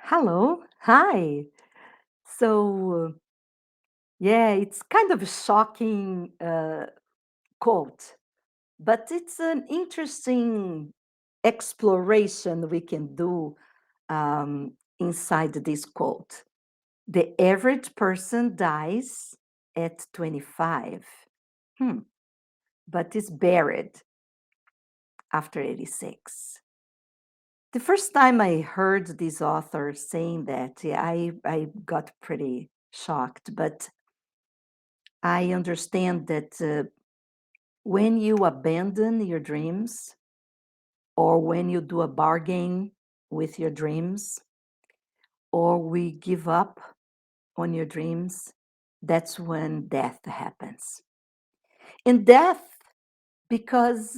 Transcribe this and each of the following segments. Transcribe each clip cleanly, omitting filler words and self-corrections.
Hello. Hi. So, yeah, it's kind of a shocking quote, but it's an interesting exploration we can do inside this quote. The average person dies at 25, hmm, but is buried after 86. The first time I heard this author saying that, yeah, I got pretty shocked, but I understand that when you abandon your dreams or when you do a bargain with your dreams or we give up on your dreams, that's when death happens. And death, because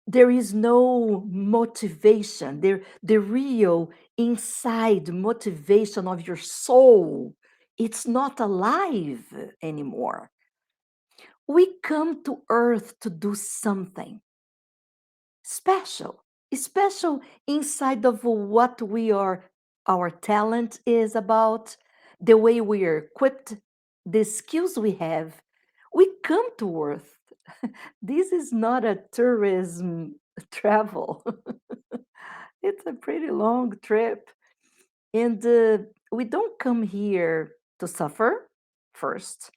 there is no motivation, the real inside motivation of your soul, it's not alive anymore. We come to earth to do something special, special inside of what we are, our talent is about, the way we are equipped, the skills we have. We come to Earth. This is not a tourism travel. It's a pretty long trip. And we don't come here to suffer first.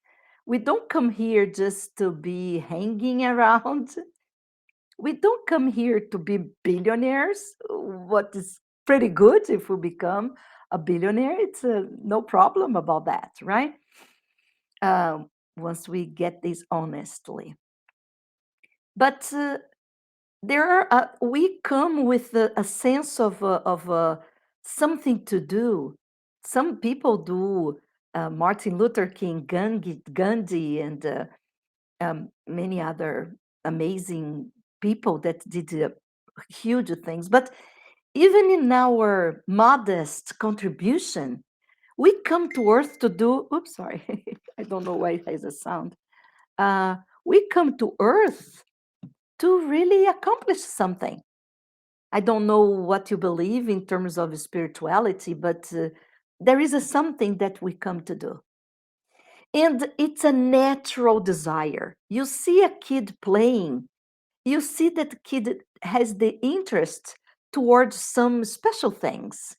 We don't come here just to be hanging around. We don't come here to be billionaires, what is pretty good if we become a billionaire. It's no problem about that, right? Once we get this honestly. But we come with a sense of something to do. Some people do. Martin Luther King, Gandhi, and many other amazing people that did huge things. But even in our modest contribution, we come to Earth to do. Oops, sorry, I don't know why it has a sound. Uh, we come to Earth to really accomplish something. I don't know what you believe in terms of spirituality, but there is a something that we come to do. And it's a natural desire. You see a kid playing, you see that the kid has the interest towards some special things.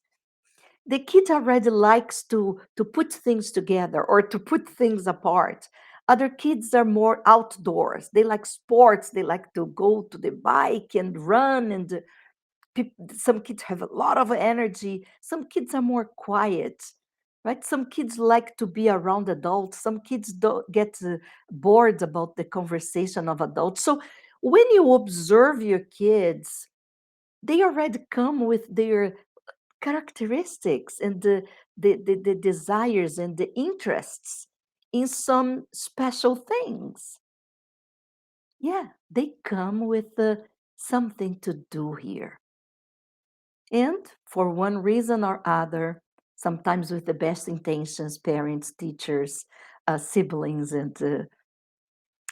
The kid already likes to put things together or to put things apart. Other kids are more outdoors. They like sports. They like to go to the bike and run. And some kids have a lot of energy. Some kids are more quiet, right? Some kids like to be around adults. Some kids don't get bored about the conversation of adults. So when you observe your kids, they already come with their characteristics and the desires and the interests in some special things. Yeah, they come with something to do here. And for one reason or other, sometimes with the best intentions, parents, teachers, siblings, and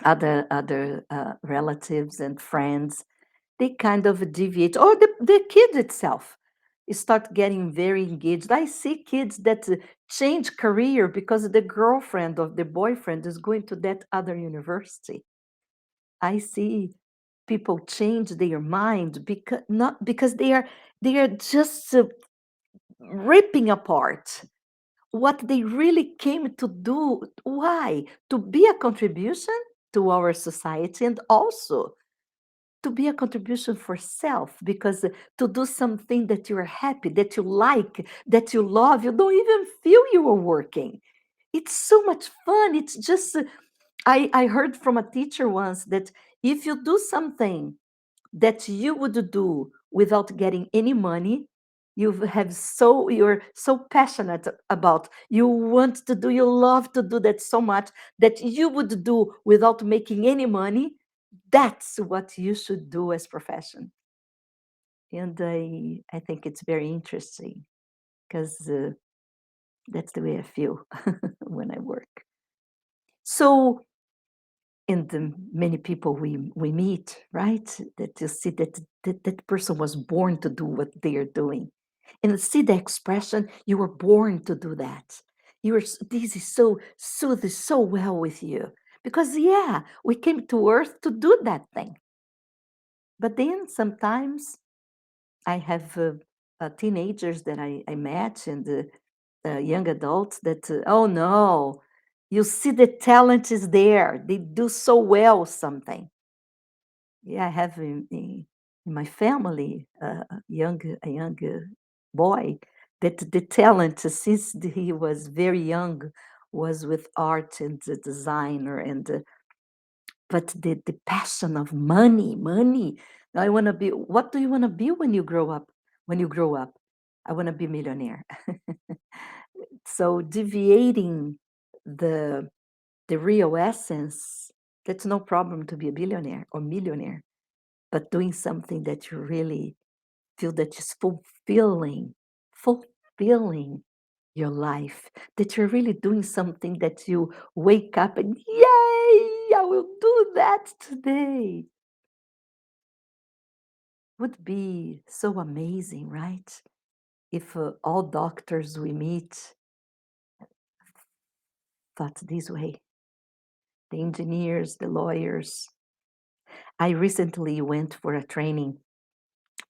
other relatives and friends, they kind of deviate, or the kid itself start getting very engaged. I see kids that change career because the girlfriend or the boyfriend is going to that other university. I see people change their mind because not because they are just ripping apart what they really came to do. Why? To be a contribution to our society and also to be a contribution for self, because to do something that you're happy, that you like, that you love, you don't even feel you are working. It's so much fun. It's just, I heard from a teacher once that if you do something that you would do without getting any money, you're so passionate about, you want to do, you love to do that so much that you would do without making any money, that's what you should do as profession. And I think it's very interesting because that's the way I feel when I work. So, and the many people we meet, right? That you see that that person was born to do what they are doing. And see the expression, you were born to do that. This is so soothes so well with you. Because yeah, we came to earth to do that thing. But then sometimes I have teenagers that I met and young adults that, oh no, you see the talent is there. They do so well something. Yeah, I have in my family a young boy that the talent since he was very young was with art and the designer and but the passion of money. I want to be. What do you want to be when you grow up? When you grow up, I want to be millionaire. So deviating the the real essence, that's no problem to be a billionaire or millionaire, but doing something that you really feel that is fulfilling your life, that you're really doing something that you wake up and, yay, I will do that today. Would be so amazing, right? If all doctors we meet thought this way, the engineers, the lawyers. I recently went for a training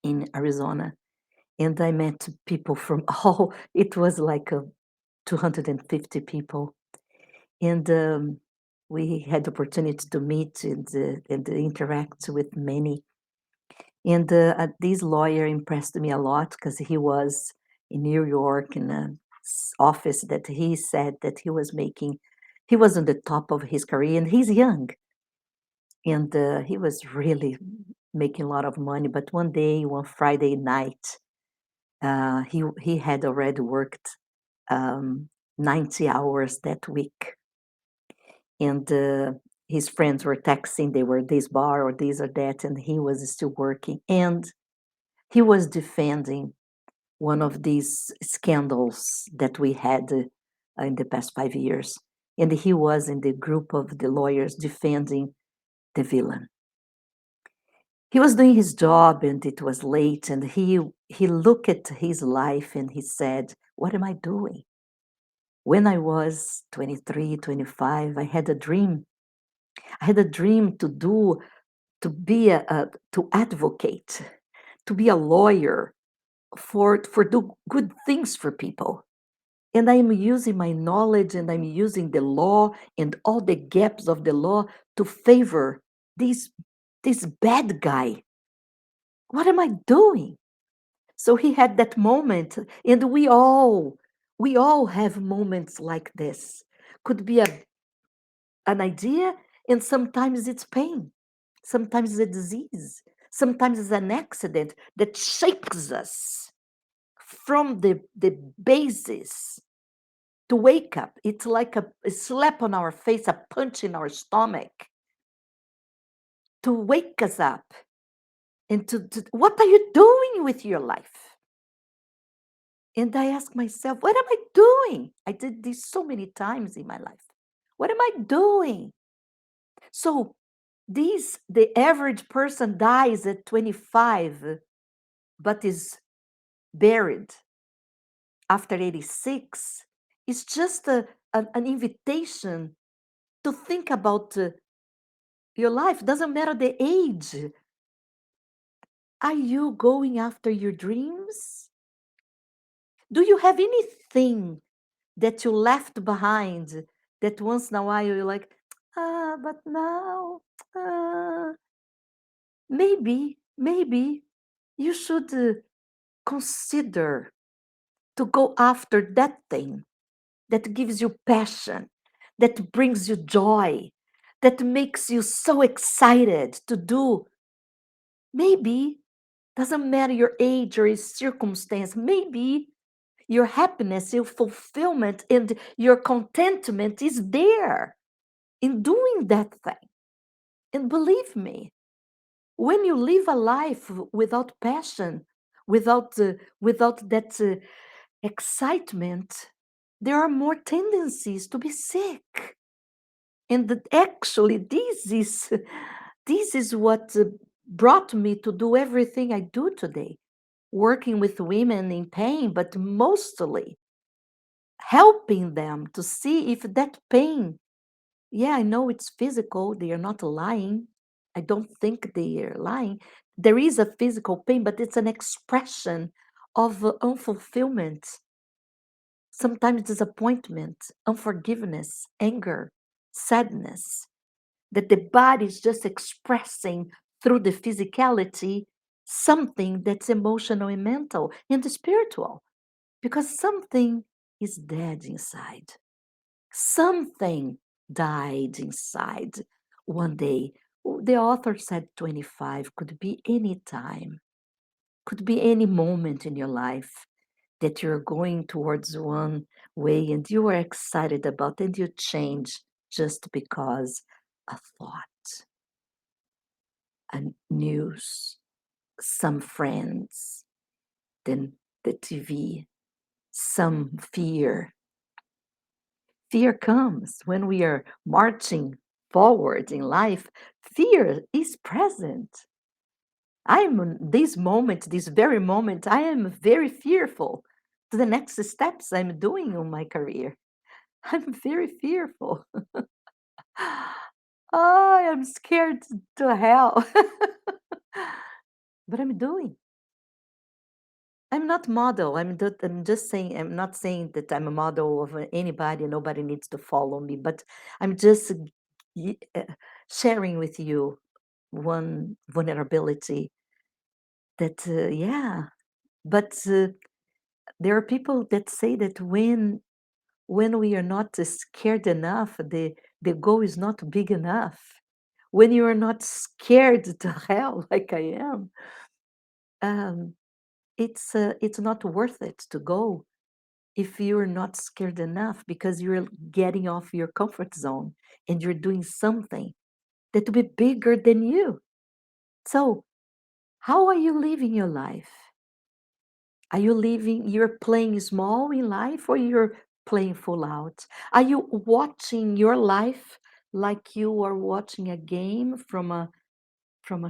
in Arizona and I met people from all, it was like 250 people. And we had the opportunity to meet and interact with many. And this lawyer impressed me a lot because he was in New York in an office that he said that he was making, he was on the top of his career and he's young. And he was really making a lot of money. But one day, one Friday night, he had already worked 90 hours that week. And his friends were texting, they were this bar or this or that, and he was still working. And he was defending one of these scandals that we had in the past 5 years. And he was in the group of the lawyers defending the villain. He was doing his job and it was late and he looked at his life and he said, what am I doing? When I was 23, 25, I had a dream. I had a dream to be to advocate, to be a lawyer for do good things for people. And I'm using my knowledge and I'm using the law and all the gaps of the law to favor this this bad guy. What am I doing? So he had that moment, and we all have moments like this. Could be an idea, and sometimes it's pain, sometimes it's a disease, sometimes it's an accident that shakes us from the basis to wake up. It's like a slap on our face, a punch in our stomach to wake us up and to what are you doing with your life? And I ask myself, what am I doing? I did this so many times in my life. What am I doing? So the average person dies at 25, but is buried after 86. It's just an invitation to think about your life. Doesn't matter the age. Are you going after your dreams? Do you have anything that you left behind that once in a while you're like, but now, uh, maybe you should consider to go after that thing that gives you passion, that brings you joy, that makes you so excited to do. Maybe doesn't matter your age or your circumstance. Maybe your happiness, your fulfillment, and your contentment is there in doing that thing. And believe me, when you live a life without passion, without that excitement, there are more tendencies to be sick. And actually, this is what brought me to do everything I do today. working with women in pain, but mostly helping them to see if that pain, yeah, I know it's physical, they are not lying. I don't think they are lying. There is a physical pain, but it's an expression of unfulfillment, sometimes disappointment, unforgiveness, anger, sadness, that the body is just expressing through the physicality something that's emotional and mental and spiritual, because something is dead inside. Something died inside one day. The author said 25 could be any time, could be any moment in your life that you're going towards one way and you are excited about and you change just because a thought, a news, some friends, then the TV, some fear. Fear comes when we are marching forward in life. Fear is present. I'm in this moment, this very moment, I am very fearful to the next steps I'm doing on my career. I'm very fearful. I am scared to hell. But I'm doing. I'm not model. I'm just saying. I'm not saying that I'm a model of anybody. Nobody needs to follow me. But I'm just y- uh, sharing with you one vulnerability that, yeah. But there are people that say that when we are not scared enough, the goal is not big enough. When you are not scared to hell like I am, um, it's not worth it to go if you're not scared enough, because you're getting off your comfort zone and you're doing something that will be bigger than you. So, how are you living your life? Are you living, you're playing small in life or you're playing full out? Are you watching your life like you are watching a game from a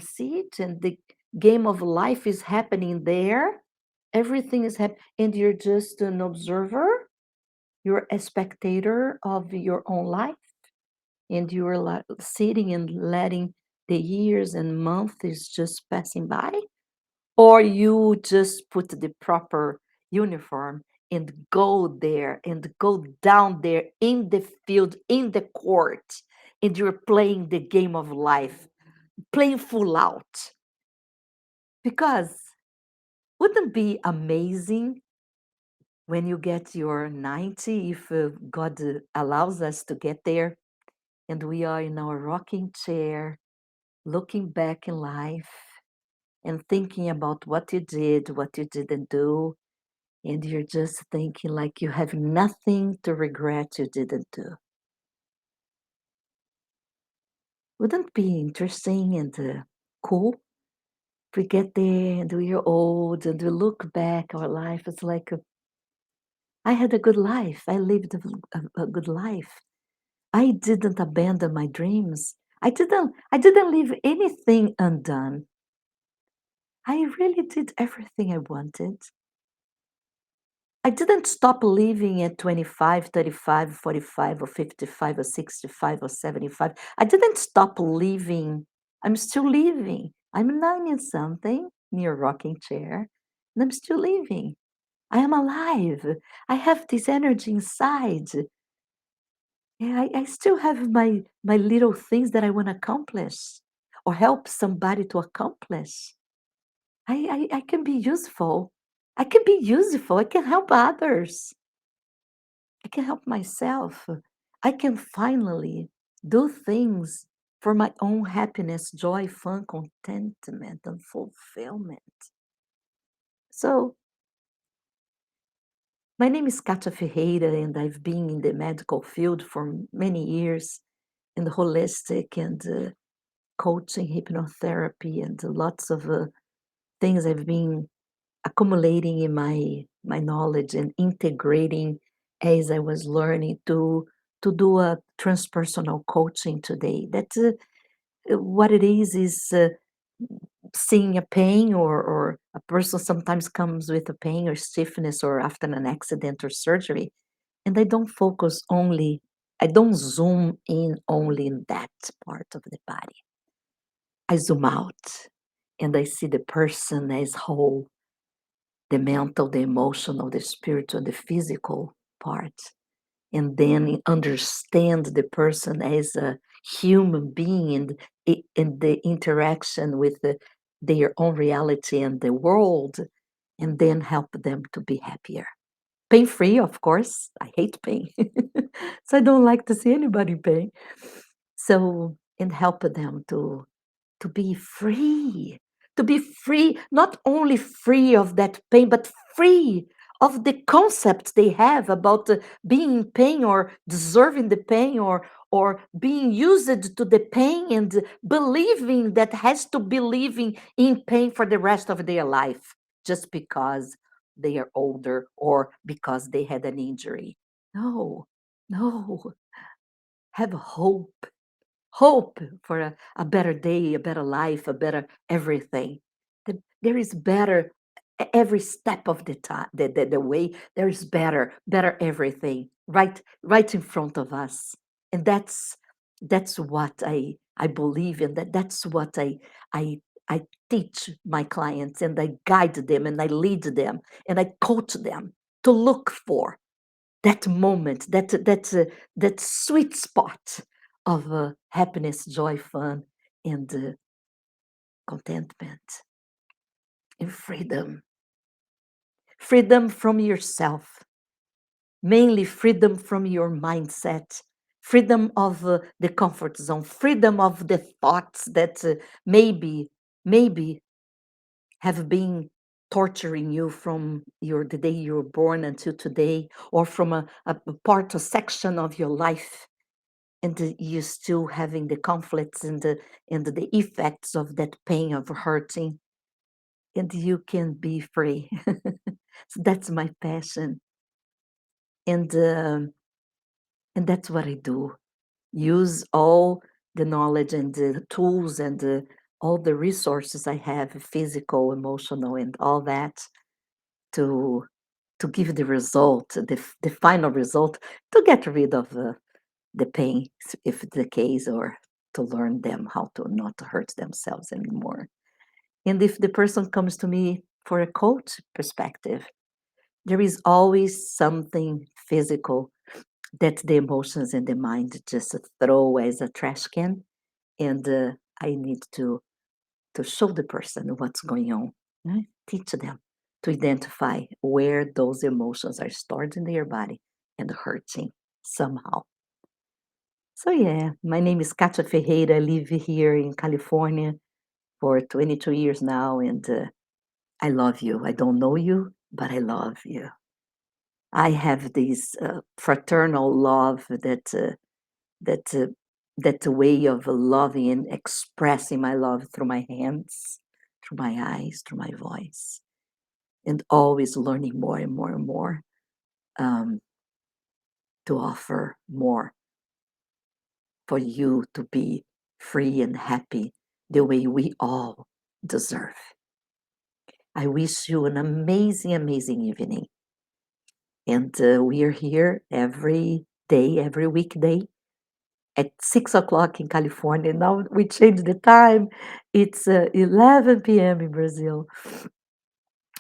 seat and the game of life is happening there? Everything is happening and you're just an observer, you're a spectator of your own life, and you're sitting and letting the years and months just passing by? Or you just put the proper uniform and go there and go down there in the field, in the court, and you're playing the game of life, playing full out. Because wouldn't it be amazing when you get your 90, if God allows us to get there, and we are in our rocking chair, looking back in life and thinking about what you did, what you didn't do, and you're just thinking like you have nothing to regret you didn't do. Wouldn't it be interesting and cool if we get there and we're old and we look back our life? It's like, I had a good life. I lived a good life. I didn't abandon my dreams. I didn't leave anything undone. I really did everything I wanted. I didn't stop living at 25, 35, 45, or 55, or 65, or 75. I didn't stop living. I'm still living. I'm 90 something in your rocking chair, and I'm still living. I am alive. I have this energy inside. Yeah, I still have my little things that I want to accomplish or help somebody to accomplish. I can be useful. I can be useful. I can help others. I can help myself. I can finally do things for my own happiness, joy, fun, contentment, and fulfillment. So, my name is Katia Ferreira, and I've been in the medical field for many years in the holistic and coaching, hypnotherapy, and lots of things I've been accumulating in my knowledge and integrating as I was learning to do a transpersonal coaching today. That's what it is seeing a pain, or a person sometimes comes with a pain or stiffness or after an accident or surgery, and I don't zoom in only in that part of the body. I zoom out and I see the person as whole, the mental, the emotional, the spiritual, the physical part, and then understand the person as a human being, and in the interaction with their own reality and the world, and then help them to be happier. Pain free, of course. I hate pain. So I don't like to see anybody in pain. So, and help them to be free, to be free, not only free of that pain, but free of the concepts they have about being in pain or deserving the pain, or being used to the pain, and believing that has to be living in pain for the rest of their life just because they are older or because they had an injury. No, no, have hope, hope for a better day, a better life, a better everything. That there is better every step of the time, the way there is better everything right in front of us. And that's what I believe in. That's what I teach my clients, and I guide them and I lead them and I coach them to look for that moment, that sweet spot of happiness, joy, fun, and contentment and freedom. Freedom from yourself, mainly freedom from your mindset, freedom of the comfort zone, freedom of the thoughts that maybe have been torturing you from the day you were born until today, or from a part, a section of your life, and you still having the conflicts and the effects of that pain of hurting, and you can be free. So that's my passion, and that's what I do. Use all the knowledge and the tools and all the resources I have, physical, emotional, and all that, to give the result, the final result, to get rid of the pain, if the case, or to learn them how to not hurt themselves anymore. And if the person comes to me for a coach perspective, there is always something physical that the emotions and the mind just throw as a trash can, and I need to show the person what's going on, right? Teach them to identify where those emotions are stored in their body and hurting somehow. So yeah, my name is Katia Ferreira. I live here in California for 22 years now, and I love you. I don't know you, but I love you. I have this fraternal love that that way of loving and expressing my love through my hands, through my eyes, through my voice, and always learning more and more and more, um, to offer more for you to be free and happy the way we all deserve. I wish you an amazing, amazing evening. And we are here every day, every weekday at 6 o'clock in California. Now we changed the time. It's 11 p.m. in Brazil,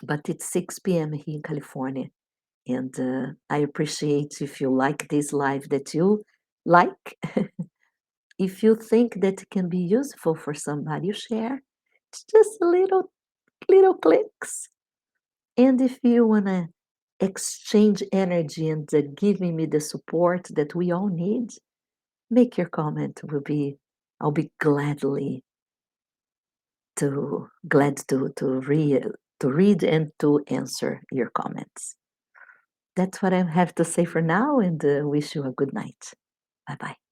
but it's 6 p.m. here in California. And I appreciate if you like this live that you like. If you think that it can be useful for somebody, you share. It's just a little clicks. And if you wanna exchange energy and giving me the support that we all need, make your comment. I'll be glad to read and to answer your comments. That's what I have to say for now, and wish you a good night. Bye bye.